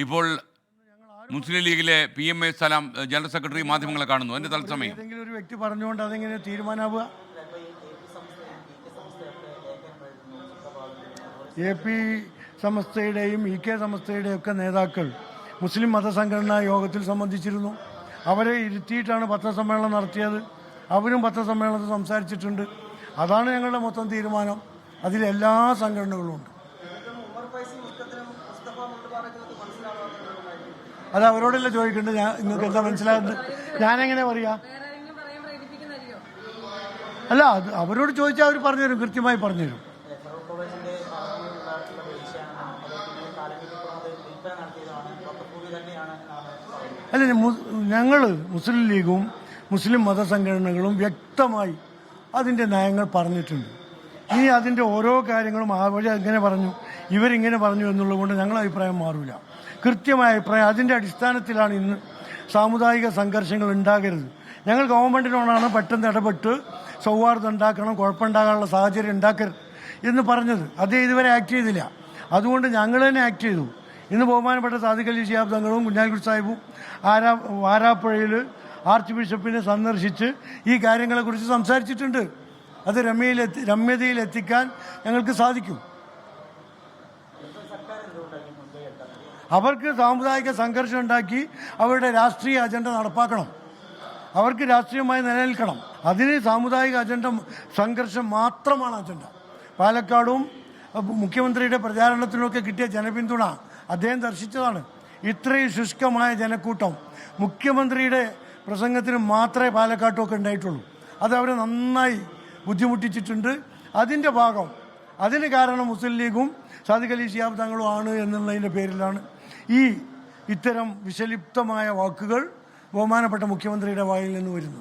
ഇപ്പോൾ മുസ്ലിം ലീഗിലെ PMA സലാം general secretary മാധ്യമങ്ങളെ കാണുന്നു. അതിന്റെ തത്സമയം ഏതെങ്കിലും ഒരു വ്യക്തി പറഞ്ഞുകൊണ്ട് അതെങ്ങനെ തീരുമാനമാവുക? AP സമസ്തയുടെയും EK സമസ്തയുടെയും ഒക്കെ നേതാക്കൾ മുസ്ലിം മതസംഘടനാ യോഗത്തിൽ സംബന്ധിച്ചിരുന്നു. അവരെ ഇരുത്തിയിട്ടാണ് പത്രസമ്മേളനം നടത്തിയത്. അവരും പത്രസമ്മേളനത്തിൽ സംസാരിച്ചിട്ടുണ്ട്. അതാണ് ഞങ്ങളുടെ മൊത്തം തീരുമാനം. അതിലെല്ലാ സംഘടനകളും ഉണ്ട്. അത് അവരോടല്ല ചോദിക്കേണ്ടത്. നിങ്ങൾക്ക് എന്താ മനസ്സിലാകുന്നത്? ഞാനെങ്ങനെ പറയാ? അല്ല, അത് അവരോട് ചോദിച്ചാൽ അവർ പറഞ്ഞുതരും, കൃത്യമായി പറഞ്ഞുതരും. അല്ല, ഞങ്ങൾ മുസ്ലിം ലീഗും മുസ്ലിം മതസംഘടനകളും വ്യക്തമായി അതിൻ്റെ നയങ്ങൾ പറഞ്ഞിട്ടുണ്ട്. ഇനി അതിൻ്റെ ഓരോ കാര്യങ്ങളും എങ്ങനെ പറഞ്ഞു, ഇവരിങ്ങനെ പറഞ്ഞു എന്നുള്ളത് കൊണ്ട് ഞങ്ങളുടെ അഭിപ്രായം മാറില്ല. കൃത്യമായ അഭിപ്രായം അതിൻ്റെ അടിസ്ഥാനത്തിലാണ് ഇന്ന് സാമുദായിക സംഘർഷങ്ങൾ ഉണ്ടാകരുത്. ഞങ്ങൾ ഗവൺമെൻറ്റിനോടാണ് പെട്ടെന്ന് ഇടപെട്ട് സൗഹാർദ്ദം ഉണ്ടാക്കണം, കുഴപ്പമുണ്ടാകാനുള്ള സാഹചര്യം ഉണ്ടാക്കരുത് എന്ന് പറഞ്ഞത്. അതേ ഇതുവരെ ആക്ട് ചെയ്തില്ല. അതുകൊണ്ട് ഞങ്ങൾ തന്നെ ആക്ട് ചെയ്തു. ഇന്ന് ബഹുമാനപ്പെട്ട സാദിഖ് അലി ശിഹാബ് തങ്ങളും കുഞ്ഞാലിക്കുട്ടി സാഹിബും വാരാപ്പുഴയിൽ ആർച്ച് ബിഷപ്പിനെ സന്ദർശിച്ച് ഈ കാര്യങ്ങളെക്കുറിച്ച് സംസാരിച്ചിട്ടുണ്ട്. അത് രമ്യതയിൽ എത്തിക്കാൻ ഞങ്ങൾക്ക് സാധിക്കും. അവർക്ക് സാമുദായിക സംഘർഷം ഉണ്ടാക്കി അവരുടെ രാഷ്ട്രീയ അജണ്ട നടപ്പാക്കണം. അവർക്ക് രാഷ്ട്രീയമായി നിലനിൽക്കണം. അതിന് സാമുദായിക അജണ്ട സംഘർഷം മാത്രമാണ് അജണ്ട. പാലക്കാടും മുഖ്യമന്ത്രിയുടെ പ്രചാരണത്തിനൊക്കെ കിട്ടിയ ജനപിന്തുണ അദ്ദേഹം ദർശിച്ചതാണ്. ഇത്രയും ശുഷ്കമായ ജനക്കൂട്ടം മുഖ്യമന്ത്രിയുടെ പ്രസംഗത്തിന് മാത്രമേ പാലക്കാട്ടുമൊക്കെ ഉണ്ടായിട്ടുള്ളൂ. അത് അവരെ നന്നായി ബുദ്ധിമുട്ടിച്ചിട്ടുണ്ട്. അതിൻ്റെ ഭാഗം, അതിന് കാരണം മുസ്ലിം ലീഗും സാദിഖ് അലി ശിഹാബ് തങ്ങളും ആണ് എന്നുള്ളതിൻ്റെ പേരിലാണ് ഇത്തരം വിഷലിപ്തമായ വാക്കുകൾ ബഹുമാനപ്പെട്ട മുഖ്യമന്ത്രിയുടെ വായിൽ നിന്ന് വരുന്നു.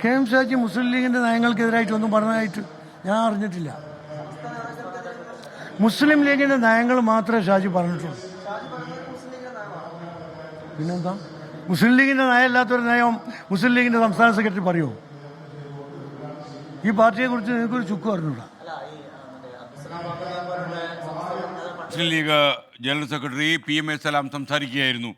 KM ഷാജി മുസ്ലിം ലീഗിന്റെ നയങ്ങൾക്കെതിരായിട്ടൊന്നും പറഞ്ഞതായിട്ട് ഞാൻ അറിഞ്ഞിട്ടില്ല. മുസ്ലിം ലീഗിന്റെ നയങ്ങൾ മാത്രമേ ഷാജി പറഞ്ഞിട്ടുള്ളൂ. പിന്നെന്താ? മുസ്ലിം ലീഗിന്റെ നയം അല്ലാത്തൊരു നയം മുസ്ലിം ലീഗിന്റെ സംസ്ഥാന സെക്രട്ടറി പറയുമോ? ഈ പാർട്ടിയെ കുറിച്ച് നിങ്ങൾക്കൊരു ചുക്ക് പറഞ്ഞൂടാ. മുസ്ലിം ലീഗ് ജനറൽ സെക്രട്ടറി PMA സലാം സംസാരിക്കുകയായിരുന്നു.